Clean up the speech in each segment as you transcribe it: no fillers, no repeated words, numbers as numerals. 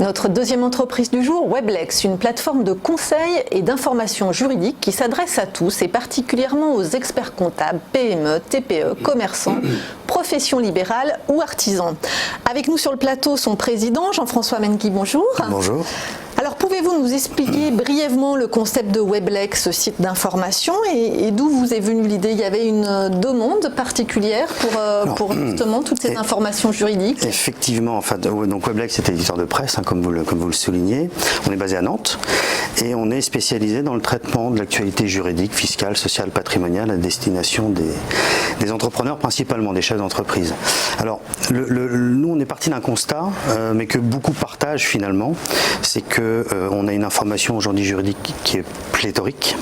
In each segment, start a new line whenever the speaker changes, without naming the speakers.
Notre deuxième entreprise du jour, Weblex, une plateforme de conseil et d'information juridique qui s'adresse à tous et particulièrement aux experts comptables, PME, TPE, commerçants, professions libérales ou artisans. Avec nous sur le plateau, son président, Jean-François Menguy, bonjour.
Bonjour.
Alors, pouvez-vous nous expliquer brièvement le concept de Weblex, ce site d'information, et d'où vous est venue l'idée? Il y avait une demande particulière pour justement toutes ces informations juridiques?
Effectivement, donc Weblex est éditeur de presse, comme vous le soulignez. On est basé à Nantes et on est spécialisé dans le traitement de l'actualité juridique, fiscale, sociale, patrimoniale à destination des entrepreneurs, principalement des chefs d'entreprise. Alors, nous, on est parti d'un constat, mais que beaucoup partagent finalement, c'est que on a une information aujourd'hui juridique qui est pléthorique.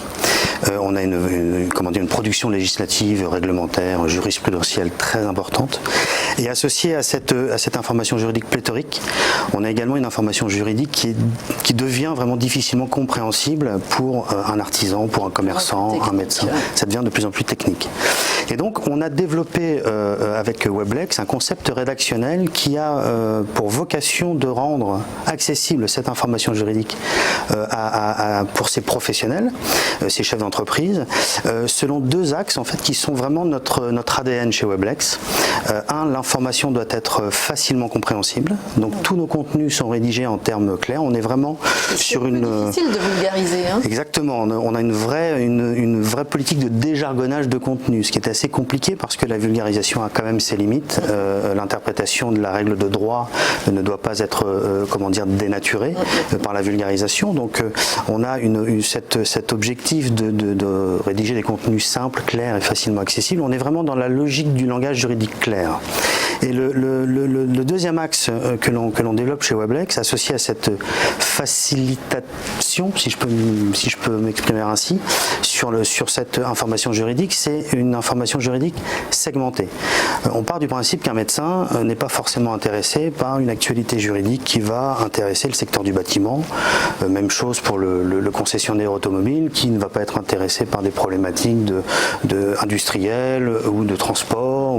On a une production législative, réglementaire, jurisprudentielle très importante. Et associée à cette information juridique pléthorique, on a également une information juridique qui devient vraiment difficilement compréhensible pour un artisan, pour un commerçant, un médecin. Ça devient de plus en plus technique. Et donc, on a développé avec Weblex un concept rédactionnel qui a pour vocation de rendre accessible cette information juridique pour ces professionnels, ces chefs d'entreprise, selon deux axes en fait qui sont vraiment notre ADN chez Weblex. L'information doit être facilement compréhensible. Donc tous nos contenus sont rédigés en termes clairs. On est vraiment sur une.
C'est difficile de vulgariser. Hein.
Exactement. On a une vraie politique de déjargonnage de contenu, ce qui est assez compliqué parce que la vulgarisation a quand même ses limites. L'interprétation de la règle de droit ne doit pas être dénaturée par la vulgarisation. Donc on a cet objectif de rédiger des contenus simples, clairs et facilement accessibles. On est vraiment dans la logique du langage juridique clair. Et le deuxième axe que l'on développe chez Weblex, associé à cette facilitation, si je peux m'exprimer ainsi, sur cette information juridique, c'est une information juridique segmentée. On part du principe qu'un médecin n'est pas forcément intéressé par une actualité juridique qui va intéresser le secteur du bâtiment. Même chose pour le concessionnaire automobile qui ne va pas être intéressé par des problématiques industrielles ou de transport.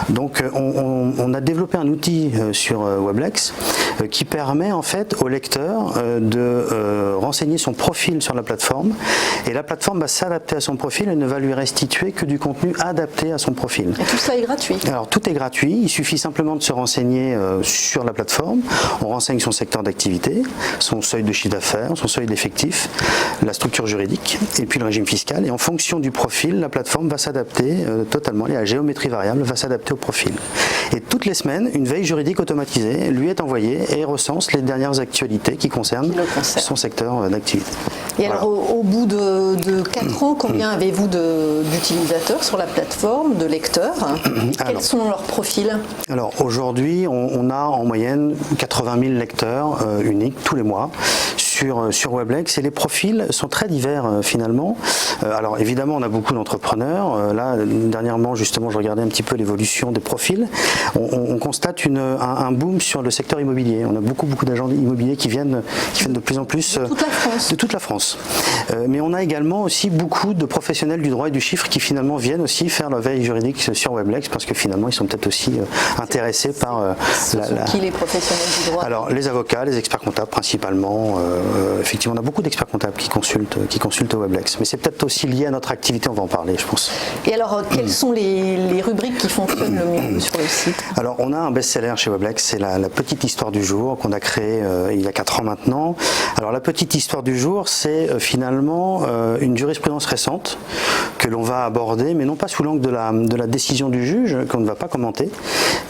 Donc on a développé un outil sur Weblex qui permet en fait au lecteur de renseigner son profil sur la plateforme, et la plateforme va s'adapter à son profil et ne va lui restituer que du contenu adapté à son profil.
Et tout ça est gratuit?
Alors tout est gratuit, il suffit simplement de se renseigner sur la plateforme. On renseigne son secteur d'activité, son seuil de chiffre d'affaires, son seuil d'effectif, la structure juridique et puis le régime fiscal, et en fonction du profil, la plateforme va s'adapter totalement, la géométrie variable va s'adapter au profil. Et toutes les semaines, une veille juridique automatisée lui est envoyée et recense les dernières actualités qui concernent son secteur d'activité.
Et voilà. Alors au bout de 4 ans, combien avez-vous d'utilisateurs sur la plateforme, de lecteurs? Quels sont leurs profils? Alors
aujourd'hui, on a en moyenne 80 000 lecteurs uniques tous les mois sur Weblex, et les profils sont très divers finalement. Alors évidemment, on a beaucoup d'entrepreneurs. Là, dernièrement, justement, je regardais un petit peu l'évolution des profils. On constate un boom sur le secteur immobilier. On a beaucoup d'agents immobiliers qui viennent de plus en plus
de toute la France.
Mais on a également aussi beaucoup de professionnels du droit et du chiffre qui finalement viennent aussi faire leur veille juridique sur Weblex, parce que finalement, ils sont peut-être aussi intéressés par
qui les professionnels du droit?
Alors les avocats, les experts comptables principalement. Effectivement, on a beaucoup d'experts comptables qui consultent Weblex, mais c'est peut-être aussi lié à notre activité, on va en parler, je pense.
Et alors, quelles sont les rubriques qui fonctionnent le mieux sur le site?
Alors, on a un best-seller chez Weblex, c'est la petite histoire du jour qu'on a créée il y a 4 ans maintenant. Alors, la petite histoire du jour, c'est finalement une jurisprudence récente que l'on va aborder, mais non pas sous l'angle de la décision du juge, qu'on ne va pas commenter,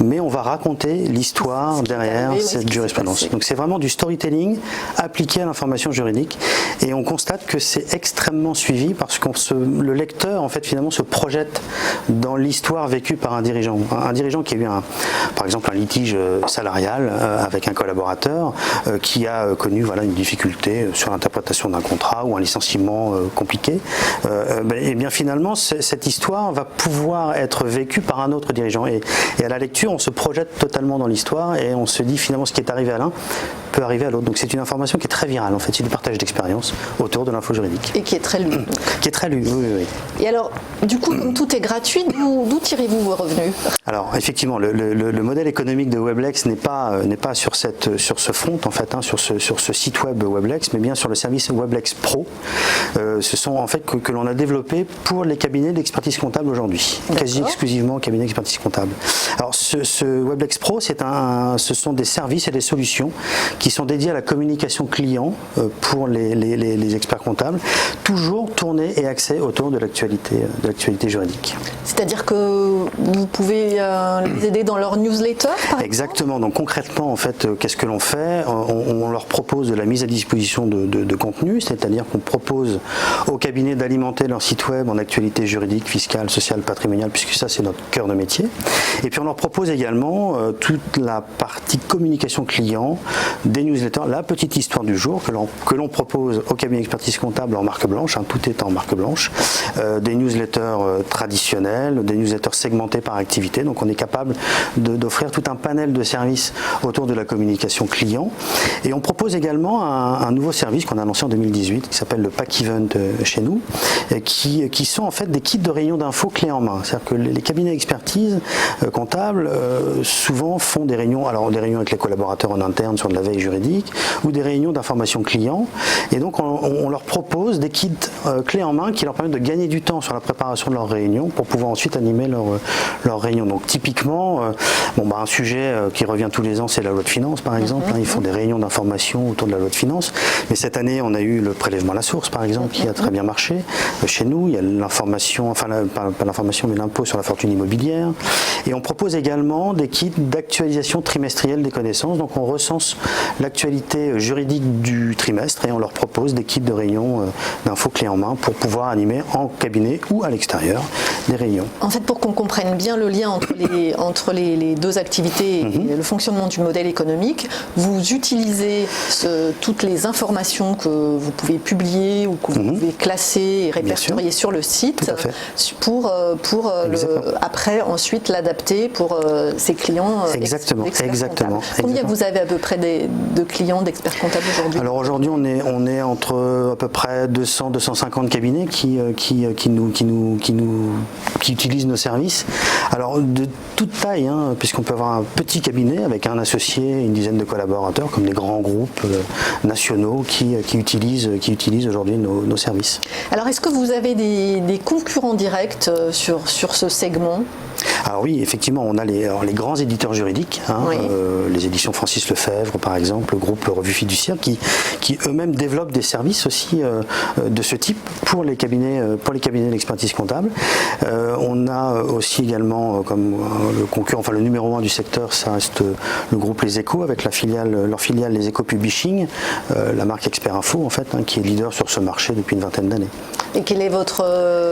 mais on va raconter l'histoire derrière cette jurisprudence. Donc, c'est vraiment du storytelling appliqué à l'information juridique, et on constate que c'est extrêmement suivi parce que le lecteur en fait finalement se projette dans l'histoire vécue par un dirigeant qui a eu par exemple un litige salarial avec un collaborateur qui a connu une difficulté sur l'interprétation d'un contrat ou un licenciement compliqué. Et bien finalement cette histoire va pouvoir être vécue par un autre dirigeant, et à la lecture on se projette totalement dans l'histoire et on se dit finalement ce qui est arrivé à l'un peut arriver à l'autre. Donc c'est une information qui est très virale en fait, c'est du partage d'expérience autour de l'info juridique.
Et qui est très lu.
Qui est très lu, oui.
Et alors, du coup, comme tout est gratuit, d'où tirez-vous vos revenus?
Alors effectivement, le modèle économique de Weblex n'est pas sur ce front en fait, sur ce site web Weblex, mais bien sur le service Weblex Pro. Ce sont en fait que l'on a développé pour les cabinets d'expertise comptable aujourd'hui, quasi exclusivement cabinets d'expertise comptable. Alors ce Weblex Pro, ce sont des services et des solutions qui sont dédiés à la communication client pour les experts comptables, toujours tournés et axés autour de l'actualité juridique.
C'est-à-dire que vous pouvez les aider dans leur newsletter, par exemple ?
Exactement. Donc concrètement, en fait, qu'est-ce que l'on fait ? On leur propose de la mise à disposition de contenu, c'est-à-dire qu'on propose aux cabinets d'alimenter leur site web en actualité juridique, fiscale, sociale, patrimoniale, puisque ça c'est notre cœur de métier. Et puis on leur propose également toute la partie communication client, des newsletters, la petite histoire du jour que l'on propose au cabinet d'expertise comptable en marque blanche, tout est en marque blanche, des newsletters traditionnels, des newsletters segmentés par activité. Donc on est capable d'offrir tout un panel de services autour de la communication client. Et on propose également un nouveau service qu'on a lancé en 2018 qui s'appelle le Pack Event chez nous, qui sont en fait des kits de réunions d'infos clés en main. C'est-à-dire que les cabinets d'expertise comptable souvent font des réunions avec les collaborateurs en interne sur de la veille juridique ou des réunions d'information client. Et donc on leur propose des kits clés en main qui leur permettent de gagner du temps sur la préparation de leurs réunions pour pouvoir ensuite animer leurs réunions. Donc typiquement, un sujet qui revient tous les ans, c'est la loi de finances par exemple. Ils font des réunions d'information autour de la loi de finances. Mais cette année, on a eu le prélèvement à la source par exemple qui a très bien marché. Chez nous, il y a l'information, pas l'information mais l'impôt sur la fortune immobilière. Et on propose également des kits d'actualisation trimestrielle des connaissances. Donc on recense l'actualité juridique du trimestre et on leur propose des kits de réunions d'infos clés en main pour pouvoir animer en cabinet ou à l'extérieur des réunions.
En fait, pour qu'on comprenne bien le lien entre les deux activités et le fonctionnement du modèle économique, vous utilisez toutes les informations que vous pouvez publier ou que vous pouvez classer et répertorier sur le site pour après ensuite l'adapter pour ses clients.
Exactement.
Combien vous avez à peu près de clients d'experts comptables aujourd'hui ?
Alors aujourd'hui, on est entre à peu près 200-250 cabinets qui utilisent nos services. Alors de toute taille, puisqu'on peut avoir un petit cabinet avec un associé, une dizaine de collaborateurs, comme des grands groupes nationaux qui utilisent aujourd'hui nos services.
Alors est-ce que vous avez des concurrents directs sur ce segment ?
Alors oui, effectivement, on a les grands éditeurs juridiques, les éditions Francis Lefebvre par exemple, le groupe Revue Fiduciaire, qui eux-mêmes développent des services aussi de ce type pour les cabinets d'expertise comptable. On a aussi également comme le concurrent, le numéro 1 du secteur, ça reste le groupe Les Échos avec leur filiale Les Échos Publishing, la marque Expert Info en fait, qui est leader sur ce marché depuis une vingtaine d'années.
Et quelle est votre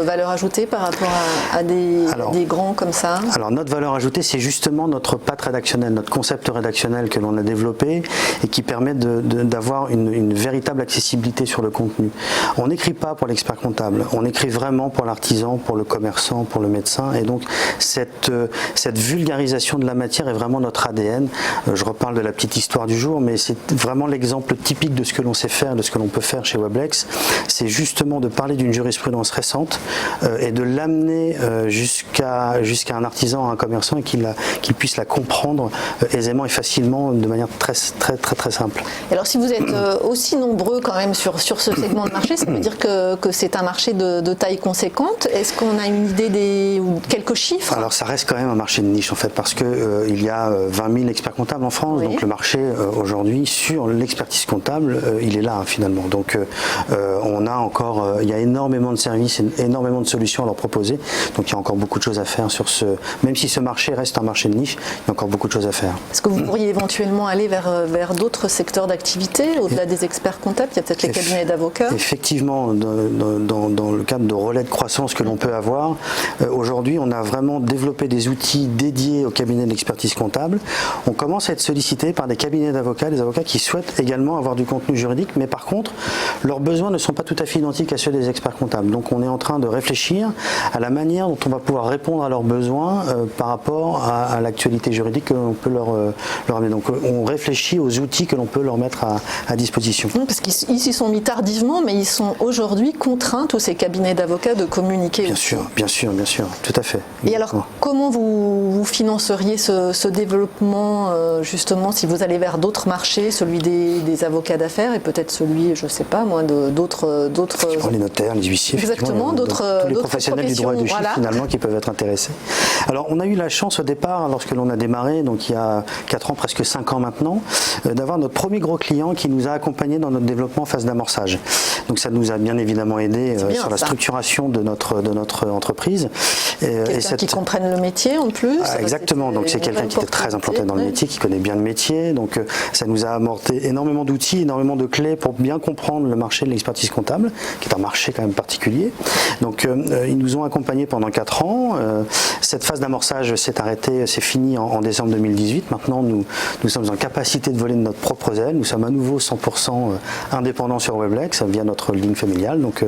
valeur ajoutée par rapport à des grands comme ça ?
Alors notre valeur ajoutée, c'est justement notre patte rédactionnelle, notre concept rédactionnel que l'on a développé et qui permet d'avoir une véritable accessibilité sur le contenu. On n'écrit pas pour l'expert comptable, on écrit vraiment pour l'artisan, pour le commerçant, pour le médecin, et donc cette vulgarisation de la matière est vraiment notre ADN. Je reparle de la petite histoire du jour, mais c'est vraiment l'exemple typique de ce que l'on sait faire, de ce que l'on peut faire chez Weblex. C'est justement de parler d'une jurisprudence récente et de l'amener jusqu'à un artisan, un commerçant, et qu'il puisse la comprendre aisément et facilement de manière très simple.
Alors si vous êtes aussi nombreux quand même sur ce segment de marché, ça veut dire que c'est un marché de taille conséquente. Est-ce qu'on a une idée ou quelques chiffres ?
Alors ça reste quand même un marché de niche en fait, parce que il y a 20 000 experts comptables en France, donc le marché aujourd'hui sur l'expertise comptable, il est là finalement. Donc il y a énormément de services, énormément de solutions à leur proposer. Donc il y a encore beaucoup de choses à faire même si ce marché reste un marché de niche, il y a encore beaucoup de choses à faire.
Est-ce que vous pourriez éventuellement aller vers d'autres secteurs d'activité, au-delà des experts comptables ? Il y a peut-être les cabinets d'avocats.
Effectivement, dans le cadre de relais de croissance que l'on peut avoir, aujourd'hui on a vraiment développé des outils dédiés aux cabinets d'expertise comptable. On commence à être sollicité par des cabinets d'avocats, des avocats qui souhaitent également avoir du contenu juridique, mais par contre, leurs besoins ne sont pas tout à fait identiques à ceux des experts comptables. Donc on est en train de réfléchir à la manière dont on va pouvoir répondre à leurs besoins besoins par rapport à l'actualité juridique que l'on peut leur amener. Donc on réfléchit aux outils que l'on peut leur mettre à disposition.
Parce qu'ils s'y sont mis tardivement, mais ils sont aujourd'hui contraints, tous ces cabinets d'avocats, de communiquer.
Bien sûr, tout à fait.
Et alors, comment vous financeriez ce développement, justement, si vous allez vers d'autres marchés, celui des avocats d'affaires et peut-être celui, je ne sais pas moi, d'autres...
Les notaires, les huissiers,
exactement,
tous les professionnels du droit et du chiffre, voilà, finalement, qui peuvent être intéressés. Alors, on a eu la chance au départ, lorsque l'on a démarré, donc il y a 4 ans, presque 5 ans maintenant, d'avoir notre premier gros client qui nous a accompagnés dans notre développement en phase d'amorçage. Donc ça nous a bien évidemment aidé sur la structuration de notre entreprise.
Quelqu'un qui comprenne le métier en plus.
Exactement, donc c'est quelqu'un qui était très implanté dans le métier, qui connaît bien le métier. Donc ça nous a apporté énormément d'outils, énormément de clés pour bien comprendre le marché de l'expertise comptable, qui est un marché quand même particulier. Donc ils nous ont accompagnés pendant 4 ans. Cette phase d'amorçage s'est arrêtée, c'est fini en décembre 2018. Maintenant, nous sommes en capacité de voler de notre propre aile. Nous sommes à nouveau 100% indépendants sur Weblex via notre ligne familiale. Donc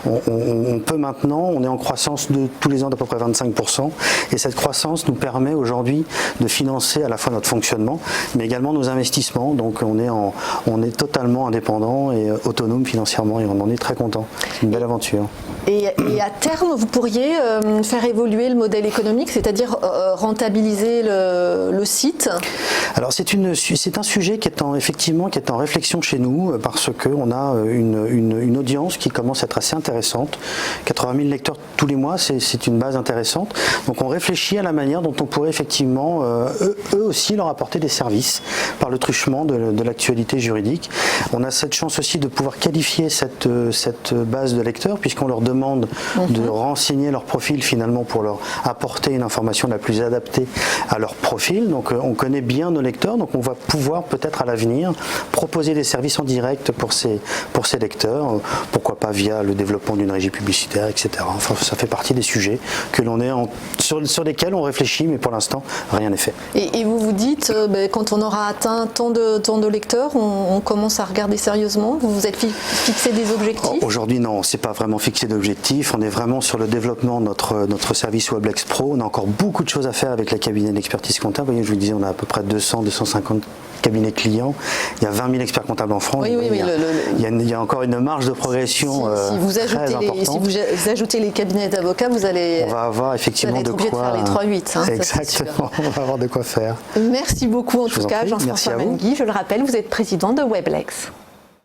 on peut maintenant, on est en croissance de tous les ans d'à peu près 25%. Et cette croissance nous permet aujourd'hui de financer à la fois notre fonctionnement, mais également nos investissements. Donc on est totalement indépendant et autonome financièrement et on en est très content. C'est une belle aventure.
Et à terme, vous pourriez faire évoluer le modèle économique, c'est-à-dire rentabiliser le site?
Alors c'est un sujet qui est en réflexion chez nous parce qu'on a une audience qui commence à être assez intéressante. 80 000 lecteurs tous les mois, c'est une base intéressante. Donc on réfléchit à la manière dont on pourrait effectivement eux aussi leur apporter des services par le truchement de l'actualité juridique. On a cette chance aussi de pouvoir qualifier cette base de lecteurs puisqu'on leur demande de renseigner leur profil finalement pour leur apporter une information la plus adaptée à leur profil. Donc on connaît bien nos lecteurs, donc on va pouvoir peut-être à l'avenir proposer des services en direct pour ces lecteurs, pourquoi pas via le développement d'une régie publicitaire, etc. Enfin, ça fait partie des sujets que l'on est sur lesquels on réfléchit, mais pour l'instant, rien n'est fait.
Et vous vous dites, quand on aura atteint tant de lecteurs, on commence à regarder sérieusement? Vous vous êtes fixé des objectifs?
Aujourd'hui, non, on ne s'est pas vraiment fixé d'objectifs. On est vraiment sur le développement de notre service Weblex Pro. On a encore beaucoup de choses à faire avec la cabinet d'expertise comptable. Vous voyez, je vous disais, on a à peu près 200-250 cabinets clients. Il y a 20 000 experts comptables en France.
Oui,
il y a encore une marge de progression très importante.
Si vous ajoutez les cabinets d'avocats, vous allez...
On va avoir effectivement de quoi...
faire les 3-8. Hein,
exactement, on va avoir de quoi faire.
Merci beaucoup en tout cas, Jean-François Menguy. Je le rappelle, vous êtes président de Weblex.